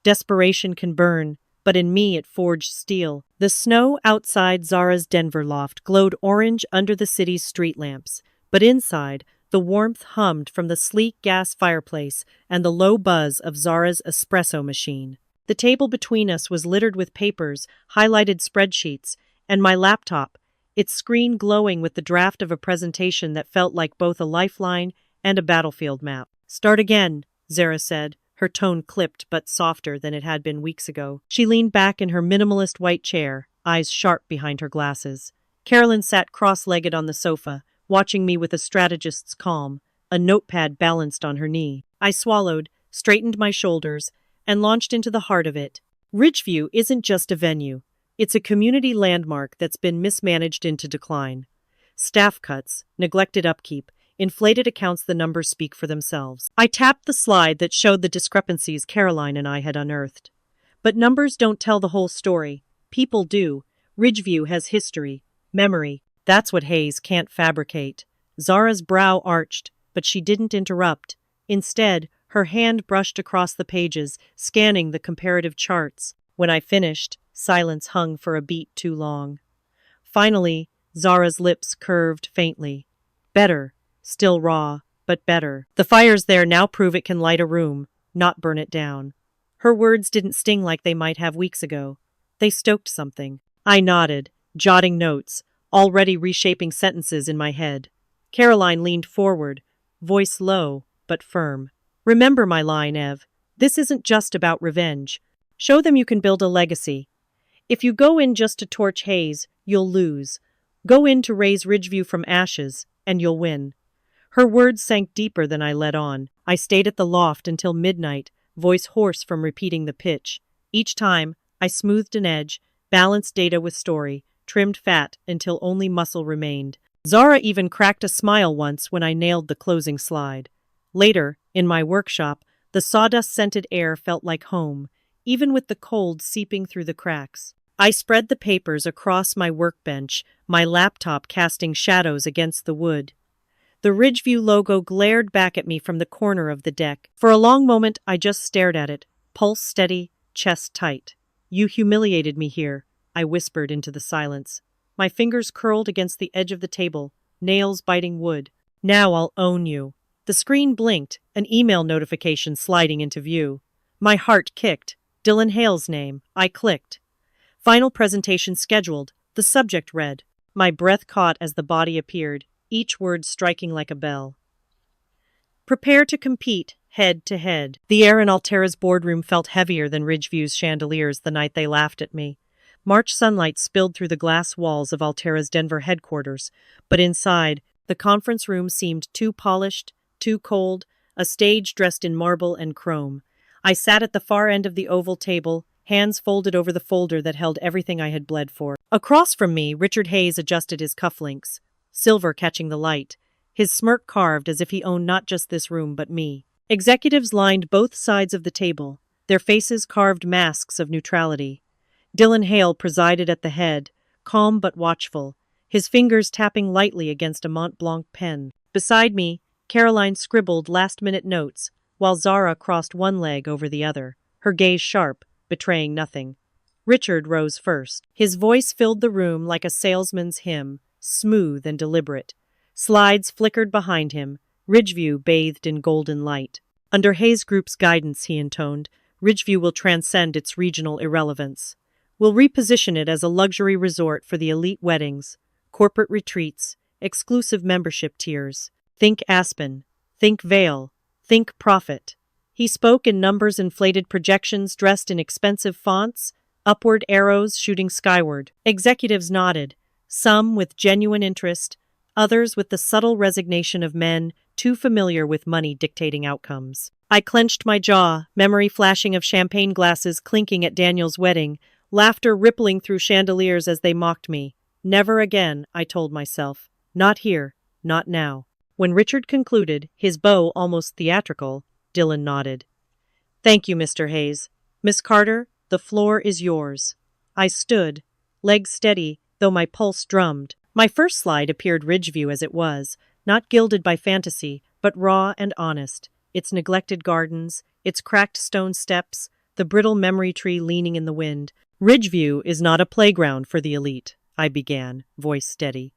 Desperation can burn, but in me it forged steel. The snow outside Zara's Denver loft glowed orange under the city's street lamps, but inside, the warmth hummed from the sleek gas fireplace and the low buzz of Zara's espresso machine. The table between us was littered with papers, highlighted spreadsheets, and my laptop, its screen glowing with the draft of a presentation that felt like both a lifeline and a battlefield map. "Start again," Zara said, her tone clipped but softer than it had been weeks ago. She leaned back in her minimalist white chair, eyes sharp behind her glasses. Carolyn sat cross-legged on the sofa, watching me with a strategist's calm, a notepad balanced on her knee. I swallowed, straightened my shoulders, and launched into the heart of it. Ridgeview isn't just a venue. It's a community landmark that's been mismanaged into decline. Staff cuts, neglected upkeep, inflated accounts, the numbers speak for themselves. I tapped the slide that showed the discrepancies Caroline and I had unearthed. But numbers don't tell the whole story. People do. Ridgeview has history, memory. That's what Hayes can't fabricate. Zara's brow arched, but she didn't interrupt. Instead, her hand brushed across the pages, scanning the comparative charts. When I finished, silence hung for a beat too long. Finally, Zara's lips curved faintly. "Better. Still raw, but better. The fires there now prove it can light a room, not burn it down." Her words didn't sting like they might have weeks ago. They stoked something. I nodded, jotting notes, already reshaping sentences in my head. Caroline leaned forward, voice low, but firm. "Remember my line, Ev. This isn't just about revenge. Show them you can build a legacy. If you go in just to torch Hayes, you'll lose. Go in to raise Ridgeview from ashes, and you'll win." Her words sank deeper than I let on. I stayed at the loft until midnight, voice hoarse from repeating the pitch. Each time, I smoothed an edge, balanced data with story, trimmed fat until only muscle remained. Zara even cracked a smile once when I nailed the closing slide. Later, in my workshop, the sawdust-scented air felt like home, even with the cold seeping through the cracks. I spread the papers across my workbench, my laptop casting shadows against the wood. The Ridgeview logo glared back at me from the corner of the deck. For a long moment, I just stared at it, pulse steady, chest tight. "You humiliated me here," I whispered into the silence. My fingers curled against the edge of the table, nails biting wood. "Now I'll own you." The screen blinked, an email notification sliding into view. My heart kicked. Dylan Hale's name. I clicked. "Final presentation scheduled," the subject read. My breath caught as the body appeared, each word striking like a bell. "Prepare to compete, head to head." The air in Altera's boardroom felt heavier than Ridgeview's chandeliers the night they laughed at me. March sunlight spilled through the glass walls of Altera's Denver headquarters, but inside, the conference room seemed too polished, too cold, a stage dressed in marble and chrome. I sat at the far end of the oval table, hands folded over the folder that held everything I had bled for. Across from me, Richard Hayes adjusted his cufflinks, silver catching the light, his smirk carved as if he owned not just this room but me. Executives lined both sides of the table, their faces carved masks of neutrality. Dylan Hale presided at the head, calm but watchful, his fingers tapping lightly against a Mont Blanc pen. Beside me, Caroline scribbled last-minute notes, while Zara crossed one leg over the other, her gaze sharp, betraying nothing. Richard rose first. His voice filled the room like a salesman's hymn, smooth and deliberate. Slides flickered behind him, Ridgeview bathed in golden light. "Under Hayes Group's guidance," he intoned, "Ridgeview will transcend its regional irrelevance. We'll reposition it as a luxury resort for the elite weddings, corporate retreats, exclusive membership tiers. Think Aspen. Think Vale. Think profit." He spoke in numbers, inflated projections dressed in expensive fonts, upward arrows shooting skyward. Executives nodded, some with genuine interest, others with the subtle resignation of men too familiar with money dictating outcomes. I clenched my jaw, memory flashing of champagne glasses clinking at Daniel's wedding, laughter rippling through chandeliers as they mocked me. Never again, I told myself. Not here, not now. When Richard concluded, his bow almost theatrical, Dylan nodded. "Thank you, Mr. Hayes. Miss Carter, the floor is yours." I stood, legs steady, though my pulse drummed. My first slide appeared Ridgeview as it was, not gilded by fantasy, but raw and honest. Its neglected gardens, its cracked stone steps, the brittle memory tree leaning in the wind. Ridgeview is not a playground for the elite, I began, voice steady.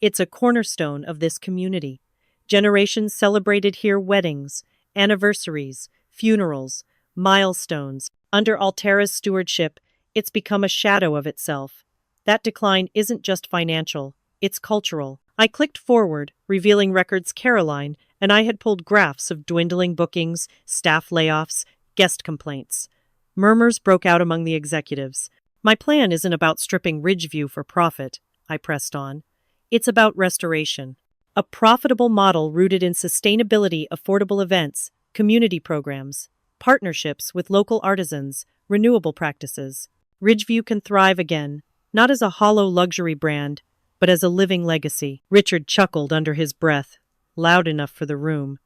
It's a cornerstone of this community. Generations celebrated here weddings, anniversaries, funerals, milestones. Under Altera's stewardship, it's become a shadow of itself. That decline isn't just financial, it's cultural. I clicked forward, revealing records Caroline and I had pulled graphs of dwindling bookings, staff layoffs, guest complaints. Murmurs broke out among the executives. My plan isn't about stripping Ridgeview for profit, I pressed on. It's about restoration. A profitable model rooted in sustainability, affordable events, community programs, partnerships with local artisans, renewable practices. Ridgeview can thrive again, not as a hollow luxury brand, but as a living legacy. Richard chuckled under his breath, loud enough for the room.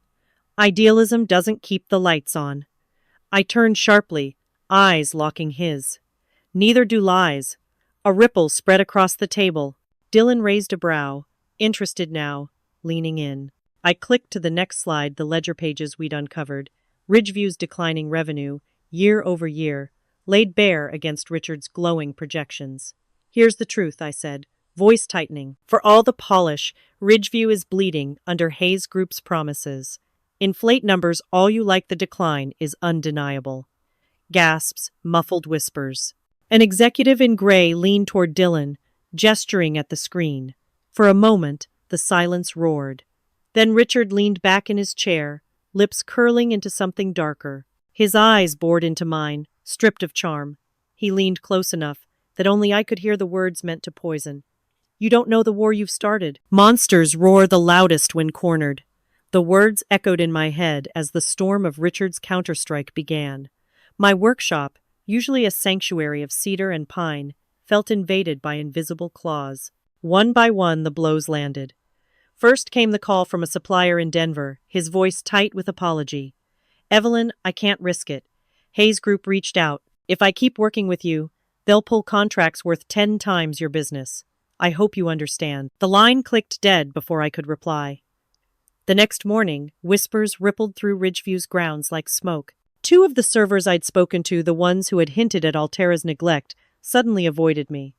Idealism doesn't keep the lights on. I turned sharply, eyes locking his. Neither do lies. A ripple spread across the table. Dylan raised a brow, interested now, leaning in. I clicked to the next slide, the ledger pages we'd uncovered. Ridgeview's declining revenue, year over year, laid bare against Richard's glowing projections. Here's the truth, I said, voice tightening. For all the polish, Ridgeview is bleeding under Hayes Group's promises. Inflate numbers all you like, the decline is undeniable. Gasps, muffled whispers. An executive in gray leaned toward Dylan, gesturing at the screen. For a moment, the silence roared. Then Richard leaned back in his chair, lips curling into something darker. His eyes bored into mine, stripped of charm. He leaned close enough that only I could hear the words meant to poison. You don't know the war you've started. Monsters roar the loudest when cornered. The words echoed in my head as the storm of Richard's counterstrike began. My workshop, usually a sanctuary of cedar and pine, felt invaded by invisible claws. One by one, the blows landed. First came the call from a supplier in Denver, his voice tight with apology. Evelyn, I can't risk it. Hayes Group reached out. If I keep working with you, they'll pull contracts worth 10 times your business. I hope you understand. The line clicked dead before I could reply. The next morning, whispers rippled through Ridgeview's grounds like smoke. Two of the servers I'd spoken to, the ones who had hinted at Altera's neglect, suddenly avoided me.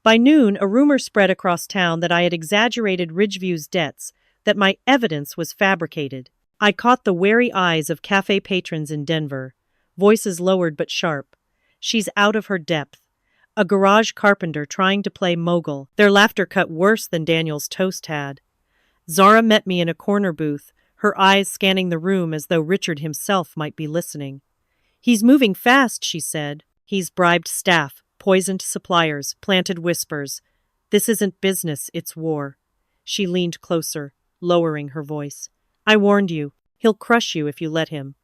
By noon, a rumor spread across town that I had exaggerated Ridgeview's debts, that my evidence was fabricated. I caught the wary eyes of cafe patrons in Denver, voices lowered but sharp. She's out of her depth. A garage carpenter trying to play mogul. Their laughter cut worse than Daniel's toast had. Zara met me in a corner booth, her eyes scanning the room as though Richard himself might be listening. He's moving fast, she said. He's bribed staff, poisoned suppliers, planted whispers. This isn't business, it's war. She leaned closer, lowering her voice. I warned you. He'll crush you if you let him.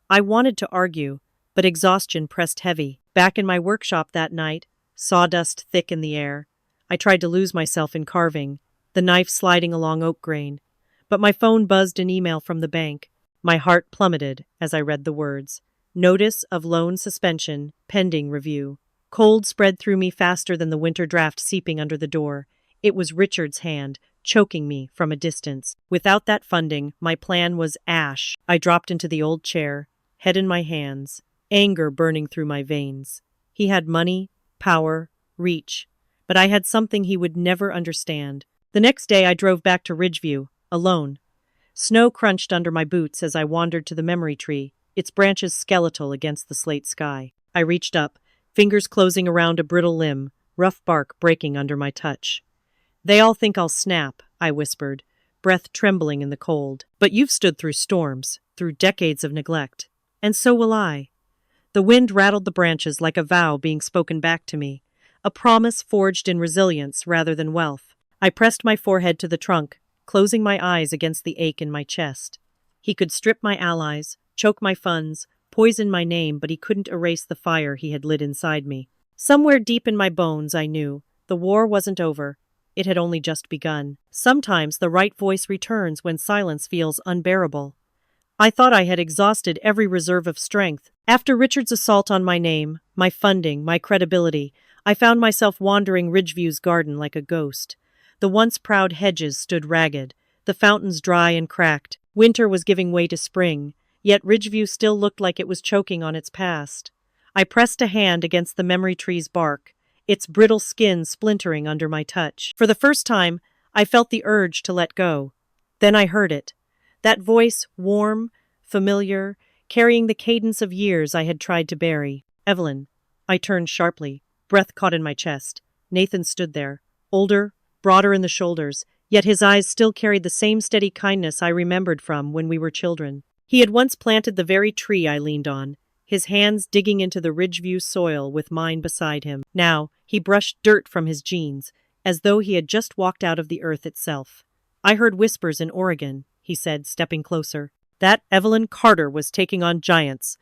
I wanted to argue, but exhaustion pressed heavy. Back in my workshop that night, sawdust thick in the air. I tried to lose myself in carving, the knife sliding along oak grain. But my phone buzzed an email from the bank. My heart plummeted as I read the words. Notice of loan suspension, pending review. Cold spread through me faster than the winter draft seeping under the door. It was Richard's hand, choking me from a distance. Without that funding, my plan was ash. I dropped into the old chair, head in my hands, anger burning through my veins. He had money, power, reach, but I had something he would never understand. The next day I drove back to Ridgeview, alone. Snow crunched under my boots as I wandered to the memory tree, its branches skeletal against the slate sky. I reached up, fingers closing around a brittle limb, rough bark breaking under my touch. They all think I'll snap, I whispered, breath trembling in the cold. But you've stood through storms, through decades of neglect. And so will I. The wind rattled the branches like a vow being spoken back to me, a promise forged in resilience rather than wealth. I pressed my forehead to the trunk, closing my eyes against the ache in my chest. He could strip my allies, choke my funds, poison my name, but he couldn't erase the fire he had lit inside me. Somewhere deep in my bones, I knew, the war wasn't over. It had only just begun. Sometimes the right voice returns when silence feels unbearable. I thought I had exhausted every reserve of strength. After Richard's assault on my name, my funding, my credibility, I found myself wandering Ridgeview's garden like a ghost. The once proud hedges stood ragged, the fountains dry and cracked. Winter was giving way to spring, yet Ridgeview still looked like it was choking on its past. I pressed a hand against the memory tree's bark, its brittle skin splintering under my touch. For the first time, I felt the urge to let go. Then I heard it. That voice, warm, familiar, carrying the cadence of years I had tried to bury. Evelyn. I turned sharply, breath caught in my chest. Nathan stood there, older, broader in the shoulders, yet his eyes still carried the same steady kindness I remembered from when we were children. He had once planted the very tree I leaned on, his hands digging into the Ridgeview soil with mine beside him. Now, he brushed dirt from his jeans, as though he had just walked out of the earth itself. I heard whispers in Oregon, he said, stepping closer. That Evelyn Carter was taking on giants.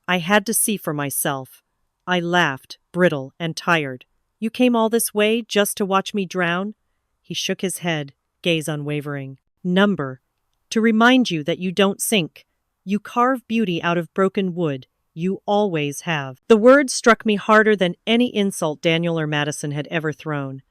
I had to see for myself. I laughed, brittle and tired. You came all this way just to watch me drown? He shook his head, gaze unwavering. Number. To remind you that you don't sink. You carve beauty out of broken wood. You always have. The words struck me harder than any insult Daniel or Madison had ever thrown.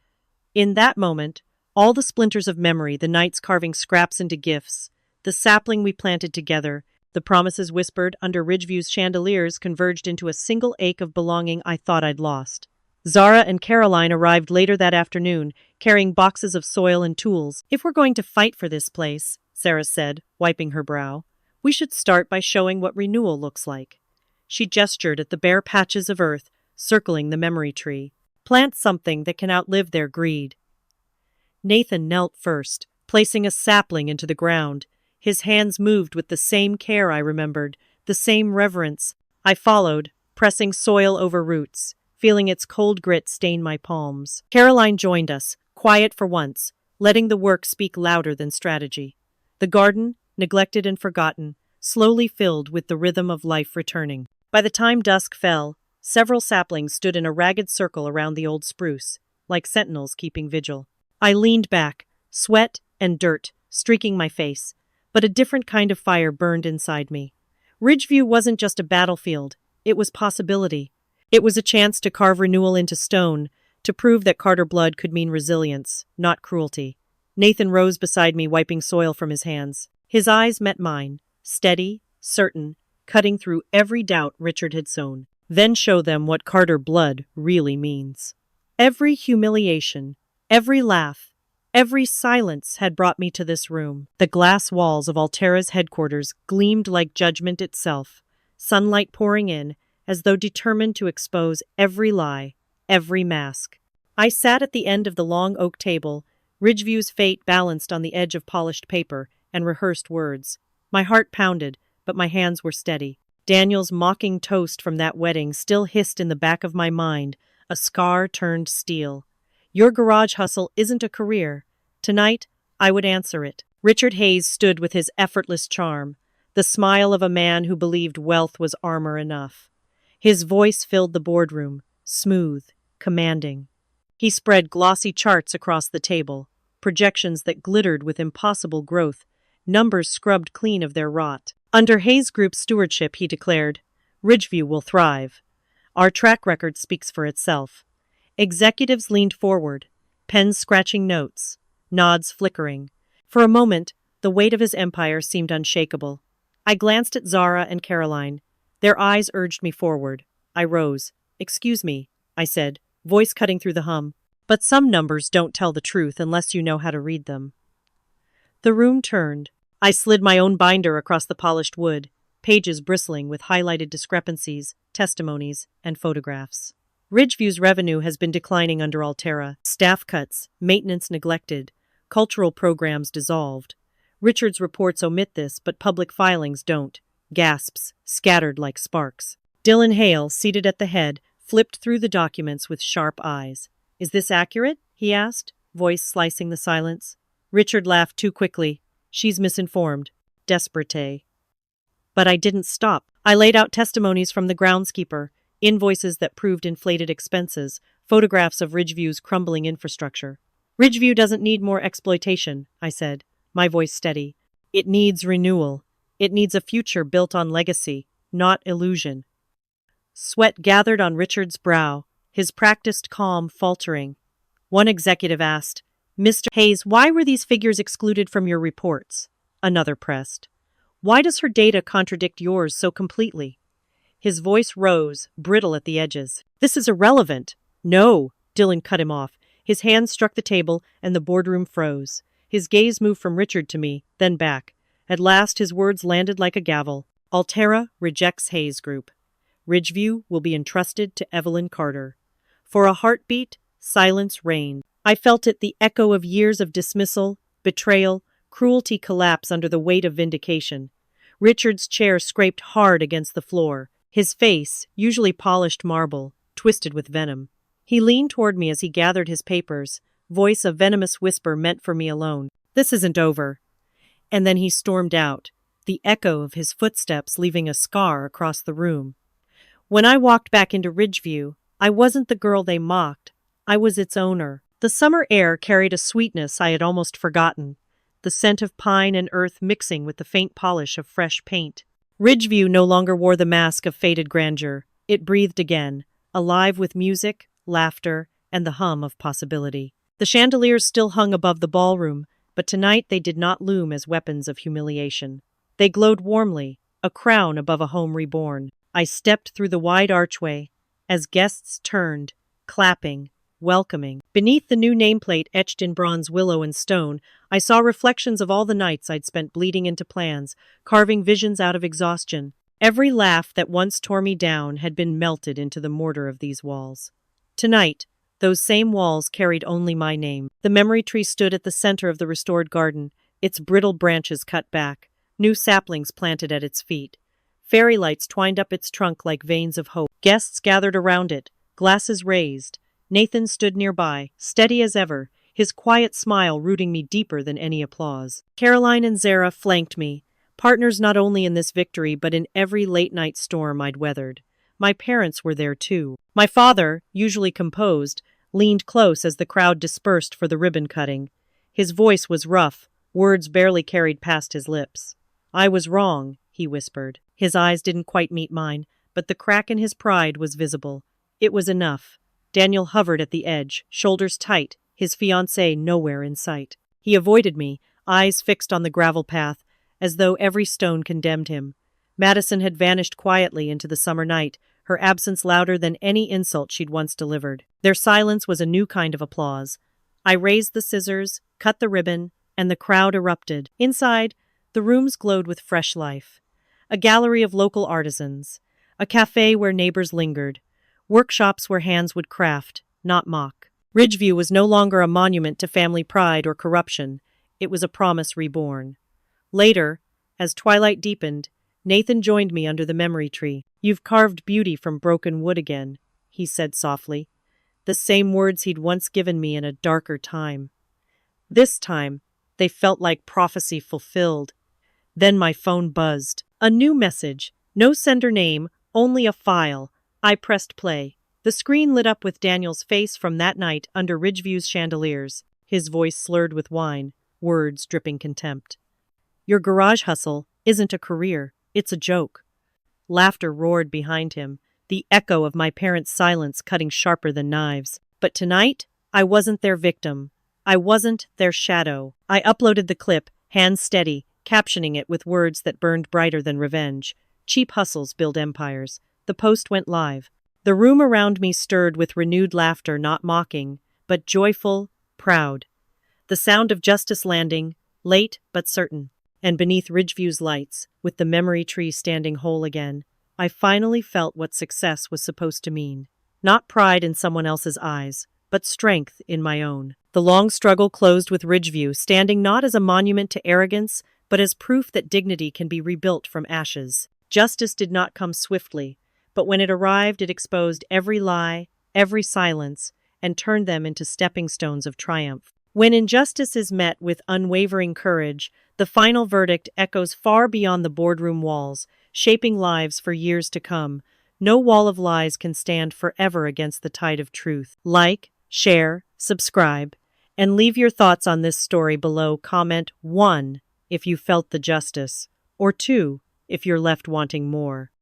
In that moment, all the splinters of memory, the nights carving scraps into gifts, the sapling we planted together, the promises whispered under Ridgeview's chandeliers converged into a single ache of belonging I thought I'd lost. Zara and Caroline arrived later that afternoon, carrying boxes of soil and tools. If we're going to fight for this place, Sarah said, wiping her brow, we should start by showing what renewal looks like. She gestured at the bare patches of earth circling the memory tree. Plant something that can outlive their greed. Nathan knelt first, placing a sapling into the ground. His hands moved with the same care I remembered, the same reverence. I followed, pressing soil over roots, feeling its cold grit stain my palms. Caroline joined us, quiet for once, letting the work speak louder than strategy. The garden, neglected and forgotten, slowly filled with the rhythm of life returning. By the time dusk fell, several saplings stood in a ragged circle around the old spruce, like sentinels keeping vigil. I leaned back, sweat and dirt streaking my face, but a different kind of fire burned inside me. Ridgeview wasn't just a battlefield, it was possibility. It was a chance to carve renewal into stone, to prove that Carter blood could mean resilience, not cruelty. Nathan rose beside me, wiping soil from his hands. His eyes met mine, steady, certain, cutting through every doubt Richard had sown. Then show them what Carter blood really means. Every humiliation, every laugh, every silence had brought me to this room. The glass walls of Altera's headquarters gleamed like judgment itself, sunlight pouring in, as though determined to expose every lie, every mask. I sat at the end of the long oak table, Ridgeview's fate balanced on the edge of polished paper, and rehearsed words. My heart pounded, but my hands were steady. Daniel's mocking toast from that wedding still hissed in the back of my mind, a scar turned steel. Your garage hustle isn't a career. Tonight, I would answer it. Richard Hayes stood with his effortless charm, the smile of a man who believed wealth was armor enough. His voice filled the boardroom, smooth, commanding. He spread glossy charts across the table, projections that glittered with impossible growth, numbers scrubbed clean of their rot. Under Hayes Group's stewardship, he declared, Ridgeview will thrive. Our track record speaks for itself. Executives leaned forward, pens scratching notes, nods flickering. For a moment, the weight of his empire seemed unshakable. I glanced at Zara and Caroline. Their eyes urged me forward. I rose. Excuse me, I said, voice cutting through the hum. But some numbers don't tell the truth unless you know how to read them. The room turned. I slid my own binder across the polished wood, pages bristling with highlighted discrepancies, testimonies, and photographs. Ridgeview's revenue has been declining under Altera. Staff cuts, maintenance neglected, cultural programs dissolved. Richard's reports omit this, but public filings don't. Gasps, scattered like sparks. Dylan Hale, seated at the head, flipped through the documents with sharp eyes. Is this accurate? He asked, voice slicing the silence. Richard laughed too quickly. She's misinformed. Desperate. But I didn't stop. I laid out testimonies from the groundskeeper, invoices that proved inflated expenses, photographs of Ridgeview's crumbling infrastructure. Ridgeview doesn't need more exploitation, I said, my voice steady. It needs renewal. It needs a future built on legacy, not illusion. Sweat gathered on Richard's brow, his practiced calm faltering. One executive asked, Mr. Hayes, why were these figures excluded from your reports? Another pressed. Why does her data contradict yours so completely? His voice rose, brittle at the edges. This is irrelevant. No, Dylan cut him off. His hand struck the table, and the boardroom froze. His gaze moved from Richard to me, then back. At last his words landed like a gavel. Altera rejects Hayes Group. Ridgeview will be entrusted to Evelyn Carter. For a heartbeat, silence reigned. I felt it, the echo of years of dismissal, betrayal, cruelty collapse under the weight of vindication. Richard's chair scraped hard against the floor. His face, usually polished marble, twisted with venom. He leaned toward me as he gathered his papers, voice a venomous whisper meant for me alone. This isn't over. And then he stormed out, the echo of his footsteps leaving a scar across the room. When I walked back into Ridgeview, I wasn't the girl they mocked. I was its owner. The summer air carried a sweetness I had almost forgotten, the scent of pine and earth mixing with the faint polish of fresh paint. Ridgeview no longer wore the mask of faded grandeur. It breathed again, alive with music, laughter, and the hum of possibility. The chandeliers still hung above the ballroom, but tonight they did not loom as weapons of humiliation. They glowed warmly, a crown above a home reborn. I stepped through the wide archway, as guests turned, clapping, welcoming. Beneath the new nameplate etched in bronze, willow, and stone, I saw reflections of all the nights I'd spent bleeding into plans, carving visions out of exhaustion. Every laugh that once tore me down had been melted into the mortar of these walls. Tonight, those same walls carried only my name. The memory tree stood at the center of the restored garden, its brittle branches cut back, new saplings planted at its feet. Fairy lights twined up its trunk like veins of hope. Guests gathered around it, glasses raised. Nathan stood nearby, steady as ever, his quiet smile rooting me deeper than any applause. Caroline and Zara flanked me, partners not only in this victory but in every late-night storm I'd weathered. My parents were there too. My father, usually composed, leaned close as the crowd dispersed for the ribbon cutting. His voice was rough, words barely carried past his lips. I was wrong, he whispered. His eyes didn't quite meet mine, but the crack in his pride was visible. It was enough. Daniel hovered at the edge, shoulders tight, his fiancée nowhere in sight. He avoided me, eyes fixed on the gravel path, as though every stone condemned him. Madison had vanished quietly into the summer night, her absence louder than any insult she'd once delivered. Their silence was a new kind of applause. I raised the scissors, cut the ribbon, and the crowd erupted. Inside, the rooms glowed with fresh life. A gallery of local artisans, a cafe where neighbors lingered, workshops where hands would craft, not mock. Ridgeview was no longer a monument to family pride or corruption. It was a promise reborn. Later, as twilight deepened, Nathan joined me under the memory tree. You've carved beauty from broken wood again, he said softly. The same words he'd once given me in a darker time. This time, they felt like prophecy fulfilled. Then my phone buzzed. A new message. No sender name, only a file. I pressed play. The screen lit up with Daniel's face from that night under Ridgeview's chandeliers, his voice slurred with wine, words dripping contempt. Your garage hustle isn't a career, it's a joke. Laughter roared behind him, the echo of my parents' silence cutting sharper than knives. But tonight, I wasn't their victim. I wasn't their shadow. I uploaded the clip, hands steady, captioning it with words that burned brighter than revenge. Cheap hustles build empires. The post went live. The room around me stirred with renewed laughter, not mocking, but joyful, proud. The sound of justice landing, late but certain. And beneath Ridgeview's lights, with the memory tree standing whole again, I finally felt what success was supposed to mean. Not pride in someone else's eyes, but strength in my own. The long struggle closed with Ridgeview standing not as a monument to arrogance, but as proof that dignity can be rebuilt from ashes. Justice did not come swiftly, but when it arrived, it exposed every lie, every silence, and turned them into stepping stones of triumph. When injustice is met with unwavering courage, the final verdict echoes far beyond the boardroom walls, shaping lives for years to come. No wall of lies can stand forever against the tide of truth. Like, share, subscribe, and leave your thoughts on this story below. Comment 1 if you felt the justice, or 2 if you're left wanting more.